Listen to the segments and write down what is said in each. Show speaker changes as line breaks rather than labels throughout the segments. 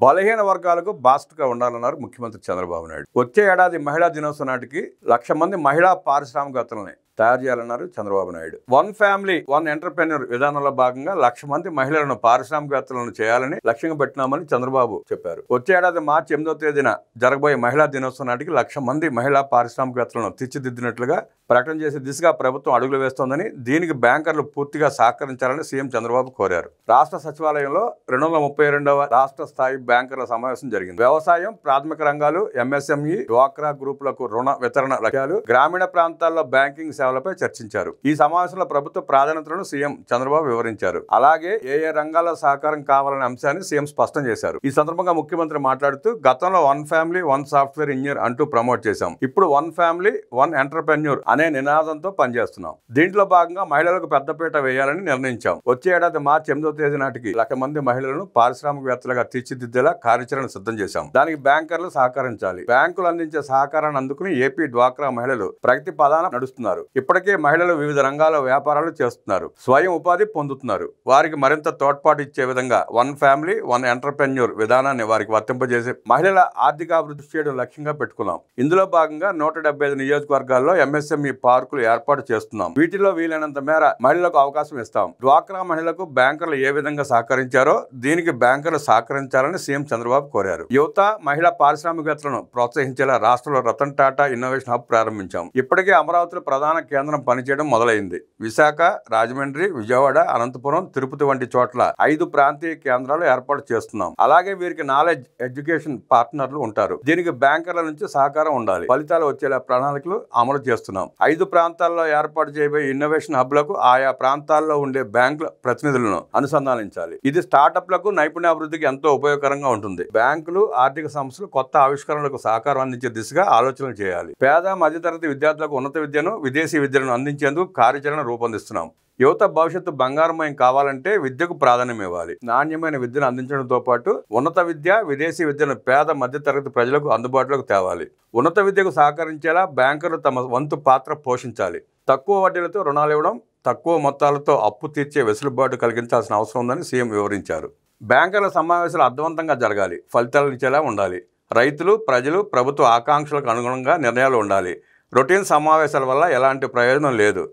బలహీన వర్గాలకు బాస్ట్గా ఉండాలన్నారు ముఖ్యమంత్రి చంద్రబాబు నాయుడు. వచ్చే ఏడాది మహిళా దినోత్సవం నాటికి 1,00,000 మంది మహిళా పారిశ్రామికవేత్తలని తయారు చేయాలన్నారు Chandrababu Naidu. One family one entrepreneur విధానంలో భాగంగా 1,00,000 మంది మహిళలను పారిశ్రామికవేత్తలను చేయాలని లక్ష్యంగా పెట్టినామని చంద్రబాబు చెప్పారు. వచ్చే ఏడాది మార్చి 8వ తేదీన జరగబోయే మహిళా దినోత్సవం నాటికి 1,00,000 మంది మహిళా పారిశ్రామికవేత్తలను తీర్చిదిద్దినట్లుగా ప్రకటన చేసే దిశగా ప్రభుత్వం అడుగులు వేస్తోందని, దీనికి బ్యాంకర్లు పూర్తిగా సహకరించాలని సీఎం చంద్రబాబు కోరారు. రాష్ట్ర సచివాలయంలో 232వ రాష్ట్ర స్థాయి బ్యాంకర్ల సమావేశం జరిగింది. వ్యవసాయం, ప్రాథమిక రంగాలు, ఎంఎస్ఎంఈ, డ్వాక్రా గ్రూపులకు రుణ వితరణ లక్ష్యాలు, గ్రామీణ ప్రాంతాల్లో బ్యాంకింగ్ సేవలపై చర్చించారు. ఈ సమావేశంలో ప్రభుత్వ ప్రాధాన్యతలను సీఎం చంద్రబాబు వివరించారు. అలాగే ఏ రంగాల్లో సహకారం కావాలనే అంశాన్ని సీఎం స్పష్టం చేశారు. ఈ సందర్భంగా ముఖ్యమంత్రి మాట్లాడుతూ, గతంలో one family one software engineer అంటూ ప్రమోట్ చేశాం. ఇప్పుడు వన్ ఫ్యామిలీ వన్ ఎంటర్‌ప్రెన్యూర్ అనే నినాదంతో పనిచేస్తున్నాం. దీంట్లో భాగంగా మహిళలకు పెద్దపీట వేయాలని నిర్ణయించాం. వచ్చే ఏడాది మార్చి 8వ తేదీ నాటికి 1,00,000 మంది మహిళలను పారిశ్రామికవేత్తలుగా తీర్చిదిద్దేలా కార్యాచరణ సిద్ధం చేశాం. దానికి బ్యాంకర్లు సహకరించాలి. బ్యాంకులు అందించే సహకారాన్ని అందుకుని ఏపీ డ్వాక్రా మహిళలు ప్రగతి పదాన నడుస్తున్నారు. ఇప్పటికే మహిళలు వివిధ రంగాల్లో వ్యాపారాలు చేస్తున్నారు, స్వయం ఉపాధి పొందుతున్నారు. వారికి మరింత తోడ్పాటు ఇచ్చే విధంగా వన్ ఫ్యామిలీ వన్ ఎంటర్‌ప్రెన్యూర్ విధానాన్ని వారికి వర్తింపజేసి మహిళల ఆర్థికాభివృద్ధి చేయడం లక్ష్యంగా పెట్టుకున్నాం. ఇందులో భాగంగా 175 నియోజకవర్గాల్లో ఎంఎస్ఎంఈ పార్కులు ఏర్పాటు చేస్తున్నాం. వీటిలో వీలైనంత మేర మహిళలకు అవకాశం ఇస్తాం. డ్వాక్రా మహిళలకు బ్యాంకర్లు ఏ విధంగా సహకరించారో దీనికి బ్యాంకర్లు సహకరించాలని సీఎం చంద్రబాబు కోరారు. యువత, మహిళా పారిశ్రామికవేత్తలను ప్రోత్సహించేలా రాష్ట్రంలో రతన్ టాటా ఇన్నోవేషన్ హబ్ ప్రారంభించాం. ఇప్పటికే అమరావతిలో ప్రధాన కేంద్రం పనిచేయడం మొదలైంది. విశాఖ, రాజమండ్రి, విజయవాడ, అనంతపురం, తిరుపతి వంటి చోట్ల 5 ప్రాంతీయ కేంద్రాలు ఏర్పాటు చేస్తున్నాం. అలాగే వీరికి నాలెడ్జ్ ఎడ్యుకేషన్ పార్ట్నర్లు ఉంటారు. దీనికి బ్యాంకర్ల నుంచి సహకారం ఉండాలి. ఫలితాలు వచ్చేలా ప్రణాళికలు అమలు చేస్తున్నాం. 5 ప్రాంతాల్లో ఏర్పాటు చేయబోయే ఇన్నోవేషన్ హబ్లకు ఆయా ప్రాంతాల్లో ఉండే బ్యాంకుల ప్రతినిధులను అనుసంధానించాలి. ఇది స్టార్టప్లకు, నైపుణ్యాభివృద్ధికి ఎంతో ఉపయోగకరంగా ఉంటుంది. బ్యాంకులు, ఆర్థిక సంస్థలు కొత్త ఆవిష్కరణలకు సహకారం అందించే దిశగా ఆలోచనలు చేయాలి. పేద, మధ్యతరగతి విద్యార్థులకు ఉన్నత విద్యను, విదేశీ విద్యను అందించేందుకు కార్యాచరణ రూపొందిస్తున్నాం. యువత భవిష్యత్తు బంగారమయం కావాలంటే విద్యకు ప్రాధాన్యం ఇవ్వాలి. నాణ్యమైన విద్యను అందించడంతో పాటు ఉన్నత విద్య, విదేశీ విద్యను పేద, మధ్యతరగతి ప్రజలకు అందుబాటులోకి తేవాలి. ఉన్నత విద్యకు సహకరించేలా బ్యాంకర్లు తమ వంతు పాత్ర పోషించాలి. తక్కువ వడ్డీలతో రుణాలు ఇవ్వడం, తక్కువ మొత్తాలతో అప్పు తీర్చే వెసులుబాటు కలిగించాల్సిన అవసరం ఉందని సీఎం వివరించారు. బ్యాంకర్ల సమావేశాలు అర్థవంతంగా జరగాలి, ఫలితాలు ఇచ్చేలా ఉండాలి. రైతులు, ప్రజలు, ప్రభుత్వ ఆకాంక్షలకు అనుగుణంగా నిర్ణయాలు ఉండాలి. రొటీన్ సమావేశాల వల్ల ఎలాంటి ప్రయోజనం లేదు.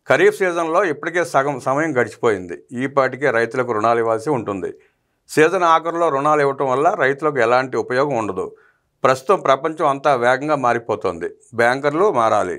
ఖరీఫ్ సీజన్లో ఇప్పటికే సగం సమయం గడిచిపోయింది. ఈపాటికే రైతులకు రుణాలు ఇవ్వాల్సి ఉంటుంది. సీజన్ ఆఖరులో రుణాలు ఇవ్వటం వల్ల రైతులకు ఎలాంటి ఉపయోగం ఉండదు. ప్రస్తుతం ప్రపంచం అంతా వేగంగా మారిపోతుంది. బ్యాంకర్లు మారాలి.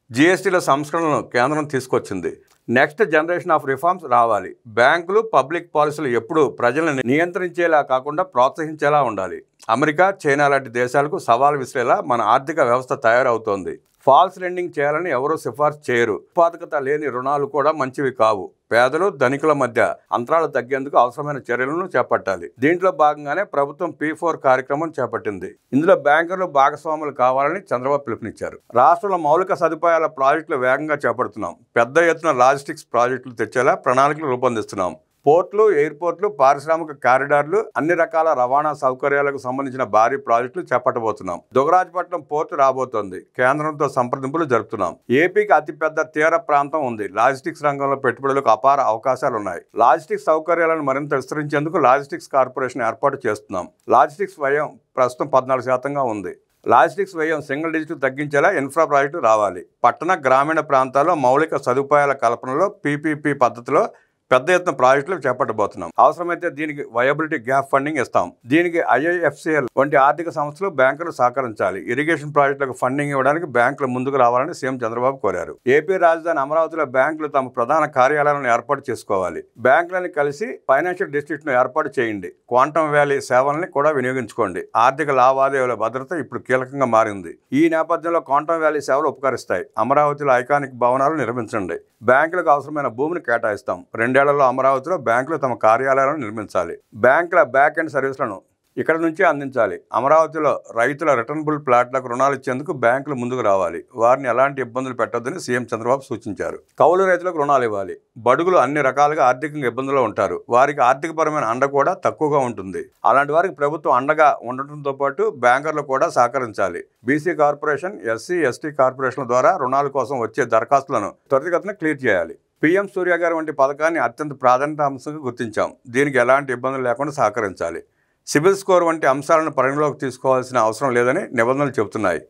జీఎస్టీల సంస్కరణలను కేంద్రం తీసుకొచ్చింది. నెక్స్ట్ జనరేషన్ ఆఫ్ రిఫార్మ్స్ రావాలి. బ్యాంకులు, పబ్లిక్ పాలసీలు ఎప్పుడూ ప్రజలను నియంత్రించేలా కాకుండా ప్రోత్సహించేలా ఉండాలి. అమెరికా, చైనా లాంటి దేశాలకు సవాల్ విసిరేలా మన ఆర్థిక వ్యవస్థ తయారవుతోంది. ఫాల్స్ లెండింగ్ చేయాలని ఎవరూ సిఫార్సు చేయరు. ఉత్పాదకత లేని రుణాలు కూడా మంచివి కావు. పేదలు, ధనికుల మధ్య అంతరాలు తగ్గేందుకు అవసరమైన చర్యలను చేపట్టాలి. దీంట్లో భాగంగానే ప్రభుత్వం P4 కార్యక్రమం చేపట్టింది. ఇందులో బ్యాంకర్లు భాగస్వాములు కావాలని చంద్రబాబు పిలుపునిచ్చారు. రాష్ట్రంలో మౌలిక సదుపాయాల ప్రాజెక్టులు వేగంగా చేపడుతున్నాం. పెద్ద ఎత్తున లాజిస్టిక్స్ ప్రాజెక్టులు తెచ్చేలా ప్రణాళికలు రూపొందిస్తున్నాం. పోర్టులు, ఎయిర్పోర్టులు, పారిశ్రామిక కారిడార్లు, అన్ని రకాల రవాణా సౌకర్యాలకు సంబంధించిన భారీ ప్రాజెక్టులు చేపట్టబోతున్నాం. దుగరాజపట్నం పోర్టు రాబోతోంది. కేంద్రంతో సంప్రదింపులు జరుపుతున్నాం. ఏపీకి అతిపెద్ద తీర ప్రాంతం ఉంది. లాజిస్టిక్స్ రంగంలో పెట్టుబడులకు అపార అవకాశాలున్నాయి. లాజిస్టిక్స్ సౌకర్యాలను మరింత విస్తరించేందుకు లాజిస్టిక్స్ కార్పొరేషన్ ఏర్పాటు చేస్తున్నాం. లాజిస్టిక్స్ వ్యయం ప్రస్తుతం 14% ఉంది. లాజిస్టిక్స్ వ్యయం సింగిల్ డిజిట్ తగ్గించేలా ఇన్ఫ్రా ప్రాజెక్టు రావాలి. పట్టణ, గ్రామీణ ప్రాంతాల్లో మౌలిక సదుపాయాల కల్పనలో PPP పద్ధతిలో పెద్ద ఎత్తున ప్రాజెక్టులు చేపట్టబోతున్నాం. అవసరమైతే దీనికి వయబిలిటీ గ్యాప్ ఫండింగ్ ఇస్తాం. దీనికి IIFCL వంటి ఆర్థిక సంస్థలు, బ్యాంకులు సహకరించాలి. ఇరిగేషన్ ప్రాజెక్టులకు ఫండింగ్ ఇవ్వడానికి బ్యాంకులు ముందుకు రావాలని సీఎం చంద్రబాబు కోరారు. ఏపీ రాజధాని అమరావతిలో బ్యాంకులు తమ ప్రధాన కార్యాలయాలను ఏర్పాటు చేసుకోవాలి. బ్యాంకులను కలిసి ఫైనాన్షియల్ డిస్ట్రిక్ట్ను ఏర్పాటు చేయండి. క్వాంటమ్ వ్యాలీ సేవల్ని కూడా వినియోగించుకోండి. ఆర్థిక లావాదేవీల భద్రత ఇప్పుడు కీలకంగా మారింది. ఈ నేపథ్యంలో క్వాంటమ్ వ్యాలీ సేవలు ఉపకరిస్తాయి. అమరావతిలో ఐకానిక్ భవనాలు నిర్మించండి. బ్యాంకులకు అవసరమైన భూమిని కేటాయిస్తాం. 2 ఏళ్లలో అమరావతిలో బ్యాంకులు తమ కార్యాలయాలను నిర్మించాలి. బ్యాంకుల బ్యాక్ ఎండ్ సర్వీసులను ఇక్కడ నుంచే అందించాలి. అమరావతిలో రైతుల రిటర్నబుల్ ప్లాట్లకు రుణాలు ఇచ్చేందుకు బ్యాంకులు ముందుకు రావాలి. వారిని ఎలాంటి ఇబ్బందులు పెట్టొద్దని సీఎం చంద్రబాబు సూచించారు. కౌలు రైతులకు రుణాలు ఇవ్వాలి. బడుగులు అన్ని రకాలుగా ఆర్థికంగా ఇబ్బందుల్లో ఉంటారు. వారికి ఆర్థికపరమైన అండ కూడా తక్కువగా ఉంటుంది. అలాంటి వారికి ప్రభుత్వం అండగా ఉండటంతో పాటు బ్యాంకర్లు కూడా సహకరించాలి. బీసీ కార్పొరేషన్, ఎస్సీ, ఎస్టీ కార్పొరేషన్ల ద్వారా రుణాల కోసం వచ్చే దరఖాస్తులను త్వరితగతిన క్లియర్ చేయాలి. PM సూర్య గారు వంటి పథకాన్ని అత్యంత ప్రాధాన్యత అంశంగా గుర్తించాం. దీనికి ఎలాంటి ఇబ్బందులు లేకుండా సహకరించాలి. సిబిల్ స్కోర్ వంటి అంశాలను పరిగణలోకి తీసుకోవాల్సిన అవసరం లేదని నిబంధనలు చెబుతున్నాయి.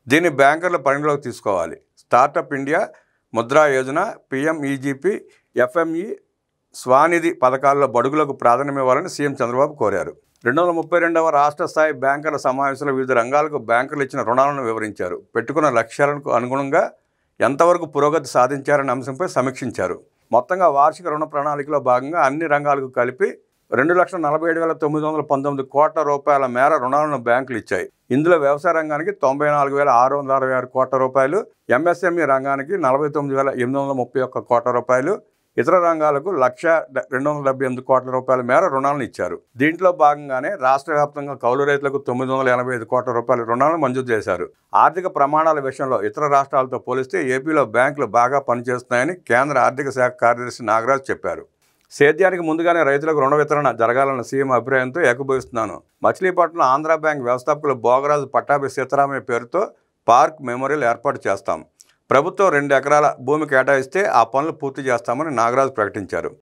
దీన్ని బ్యాంకర్లు పరిగణలోకి తీసుకోవాలి. Startup India, Mudra Yojana, PMEGP, FME, SVANidhi పథకాల్లో బడుగులకు ప్రాధాన్యమివ్వాలని సీఎం చంద్రబాబు కోరారు. 232వ రాష్ట్ర స్థాయి బ్యాంకర్ల సమావేశంలో వివిధ రంగాలకు బ్యాంకర్లు ఇచ్చిన రుణాలను వివరించారు. పెట్టుకున్న లక్ష్యాలకు అనుగుణంగా ఎంతవరకు పురోగతి సాధించారనే అంశంపై సమీక్షించారు. మొత్తంగా వార్షిక రుణ ప్రణాళికలో భాగంగా అన్ని రంగాలకు కలిపి 2,47,919 కోట్ల రూపాయల మేర రుణాలను బ్యాంకులు ఇచ్చాయి. ఇందులో వ్యవసాయ రంగానికి 94,666 కోట్ల రూపాయలు, MSME రంగానికి 49,831 కోట్ల రూపాయలు, ఇతర రంగాలకు 1,278 కోట్ల రూపాయల మేర రుణాలను ఇచ్చారు. దీంట్లో భాగంగానే రాష్ట్ర వ్యాప్తంగా కౌలు రైతులకు 985 కోట్ల రూపాయల రుణాలను మంజూరు చేశారు. ఆర్థిక ప్రమాణాల విషయంలో ఇతర రాష్ట్రాలతో పోలిస్తే ఏపీలో బ్యాంకులు బాగా పనిచేస్తున్నాయని కేంద్ర ఆర్థిక శాఖ కార్యదర్శి నాగరాజ్ చెప్పారు. సేద్యానికి ముందుగానే రైతులకు రుణ వితరణ జరగాలన్న సీఎం అభిప్రాయంతో ఏకీభవిస్తున్నాను. మచిలీపట్నం ఆంధ్ర బ్యాంక్ వ్యవస్థాపకులు భోగరాజు పట్టాభి సీతారామయ్య పేరుతో పార్క్ మెమోరియల్ ఏర్పాటు చేస్తాం. ప్రభుత్వం 2 ఎకరాల భూమి కేటాయిస్తే ఆ పనులు పూర్తి చేస్తామని నాగరాజు ప్రకటించారు.